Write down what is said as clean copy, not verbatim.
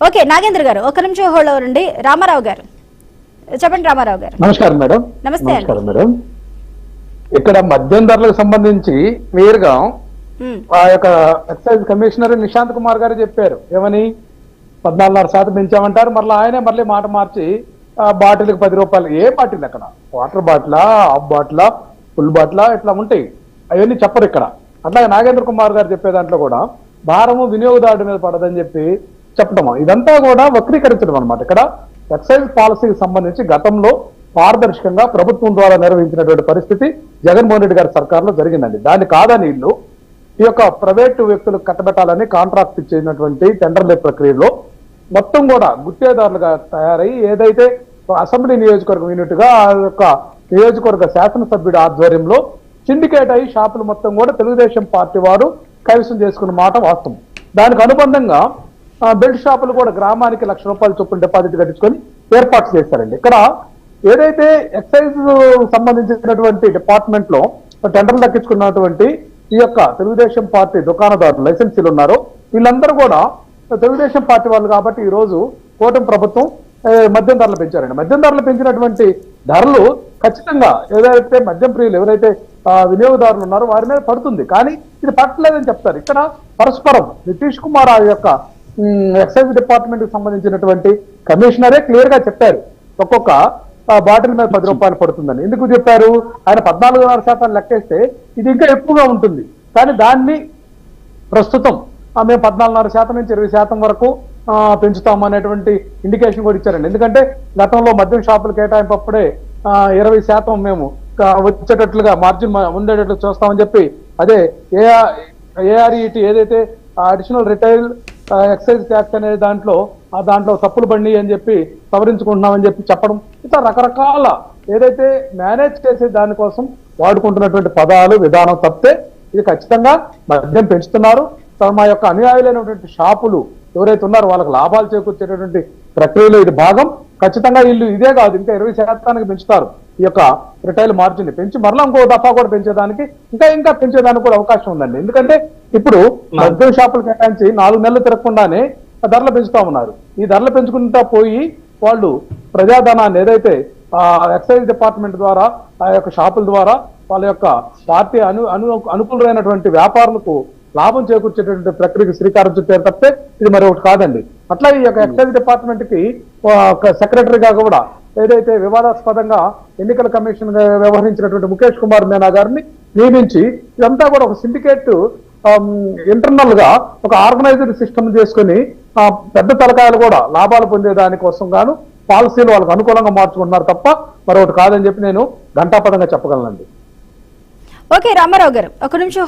Okay Nagendra గారు ఒక నిమిషం హోల్డ్ అవ్వండి. రామారావు గారు చెప్పండి. రామారావు గారు నమస్కారం మేడం. నమస్తే. నమస్కారం మేడం. ఇక్కడ మద్యం ధరలకు సంబంధించి క్లియర్గా ఆ యొక్క ఎక్సైజ్ కమిషనర్ నిశాంత్ కుమార్ గారు చెప్పారు. ఏమని 14.5% పెంచామంటారు. మళ్ళీ మాట మార్చి బాటిల్కి 10 రూపాయలు. ఏ బాటిల్ అక్కడ? వాటర్ బాటిలా, హాఫ్ బాటిలా, ఫుల్ బాటిలా, ఇట్లా ఉంటాయి. అవన్నీ చెప్పరు ఇక్కడ. అట్లాగే నాగేంద్ర కుమార్ గారు చెప్పే దాంట్లో కూడా భారము వినియోగదారుడి మీద పడదని చెప్పి చెప్పడం, ఇదంతా కూడా వక్రీకరించడం అనమాట. ఇక్కడ ఎక్సైజ్ పాలసీకి సంబంధించి గతంలో పారదర్శకంగా ప్రభుత్వం ద్వారా నిర్వహించినటువంటి పరిస్థితి జగన్మోహన్ రెడ్డి గారి సర్కార్లో జరిగిందండి. దాన్ని కాదని వీళ్ళు ఈ యొక్క ప్రైవేటు వ్యక్తులకు కట్టబెట్టాలని కాంట్రాక్ట్ ఇచ్చినటువంటి టెండర్ల ప్రక్రియలో మొత్తం కూడా గుత్తేదారులుగా తయారై ఏదైతే అసెంబ్లీ నియోజకవర్గం యూనిట్ గా ఆ యొక్క నియోజకవర్గ శాసనసభ్యుడి ఆధ్వర్యంలో సిండికేట్ అయ్యి షాపులు మొత్తం కూడా తెలుగుదేశం పార్టీ వారు కైవసం చేసుకున్న మాట వాస్తవం. దానికి అనుబంధంగా బెల్ట్ షాపులు కూడా గ్రామానికి ₹1,00,000 చొప్పున డిపాజిట్ కట్టించుకొని ఏర్పాటు చేశారండి. ఇక్కడ ఏదైతే ఎక్సైజ్ సంబంధించినటువంటి డిపార్ట్మెంట్ లో టెండర్లు దక్కించుకున్నటువంటి ఈ యొక్క తెలుగుదేశం పార్టీ దుకాణదారులు లైసెన్సీలు ఉన్నారో వీళ్ళందరూ కూడా తెలుగుదేశం పార్టీ వాళ్ళు కాబట్టి ఈ రోజు కూటమి ప్రభుత్వం మద్యం ధరలు పెంచారండి. మద్యం ధరలు పెంచినటువంటి ధరలు ఖచ్చితంగా ఏదైతే మద్యం ప్రియులు ఎవరైతే వినియోగదారులు ఉన్నారో వారి మీద పడుతుంది. కానీ ఇది పట్టలేదని చెప్తారు. ఇక్కడ పరస్పరం నితీష్ కుమార్ ఆ యొక్క ఎక్సైజ్ డిపార్ట్మెంట్ కి సంబంధించినటువంటి కమిషనరే క్లియర్ గా చెప్పారు ఒక్కొక్క బాటిల్ మీద 10 రూపాయలు పడుతుందని. ఎందుకు చెప్పారు? ఆయన 14.5% లెక్కేస్తే ఇది ఇంకా ఎక్కువగా ఉంటుంది. కానీ దాన్ని ప్రస్తుతం మేము 14.5% నుంచి 20% వరకు పెంచుతాము అనేటువంటి ఇండికేషన్ కూడా ఇచ్చారండి. ఎందుకంటే గతంలో మద్యం షాపులు కేటాయింపప్పుడే 20% మేము వచ్చేటట్లుగా మార్జిన్ ఉండేటట్లు చూస్తామని చెప్పి అదే ఏఆర్ఈటి ఏదైతే అడిషనల్ రిటైల్ ఎక్సైజ్ ట్యాక్స్ అనే దాంట్లో తప్పులు బండి అని చెప్పి సవరించుకుంటున్నామని చెప్పి చెప్పడం, ఇట్లా రకరకాల ఏదైతే మేనేజ్ చేసే దానికోసం వాడుకుంటున్నటువంటి పదాలు విధానం తప్పితే ఇది ఖచ్చితంగా మద్యం పెంచుతున్నారు. మా యొక్క అనుయాయులైనటువంటి షాపులు ఎవరైతే ఉన్నారో వాళ్ళకి లాభాలు చేకూర్చేటటువంటి ప్రక్రియలో ఇది భాగం. ఖచ్చితంగా వీళ్ళు ఇదే కాదు ఇంకా 20% పెంచుతారు. ఈ యొక్క రిటైల్ మార్జిన్ పెంచి మరలా ఇంకో దఫా కూడా పెంచేదానికి ఇంకా పెంచేదానికి కూడా అవకాశం ఉందండి. ఎందుకంటే ఇప్పుడు మద్యం షాపులు కేటాయించి 4 నెలలు తిరగకుండానే ధరలు పెంచుతా ఉన్నారు. ఈ ధరలు పెంచుకుంటా పోయి వాళ్ళు ప్రజాధనాన్ని ఏదైతే ఎక్సైజ్ డిపార్ట్మెంట్ ద్వారా ఆ యొక్క షాపుల ద్వారా వాళ్ళ యొక్క పార్టీ అనుకూలమైనటువంటి వ్యాపారులకు లాభం చేకూర్చేటువంటి ప్రక్రియకు శ్రీకారం చుట్టారు తప్పితే ఇది మరొకటి కాదండి. అట్లా ఈ యొక్క ఎక్సైజ్ డిపార్ట్మెంట్ కి సెక్రటరీగా కూడా ఏదైతే వివాదాస్పదంగా ఎన్నికల కమిషన్ వ్యవహరించినటువంటి ముఖేష్ కుమార్ మీనా గారిని నియమించి ఇదంతా కూడా ఒక సిండికేట్ ఇంటర్నల్ గా ఒక ఆర్గనైజ్డ్ సిస్టమ్ చేసుకుని పెద్ద తలకాయలు కూడా లాభాలు పొందే దానికోసం గాను పాలసీలు వాళ్ళకు అనుకూలంగా మార్చుకుంటున్నారు తప్ప మరొకటి కాదని చెప్పి నేను ఘంటాపదంగా చెప్పగలనండి. ఓకే రామారావు గారు ఒక నిమిషం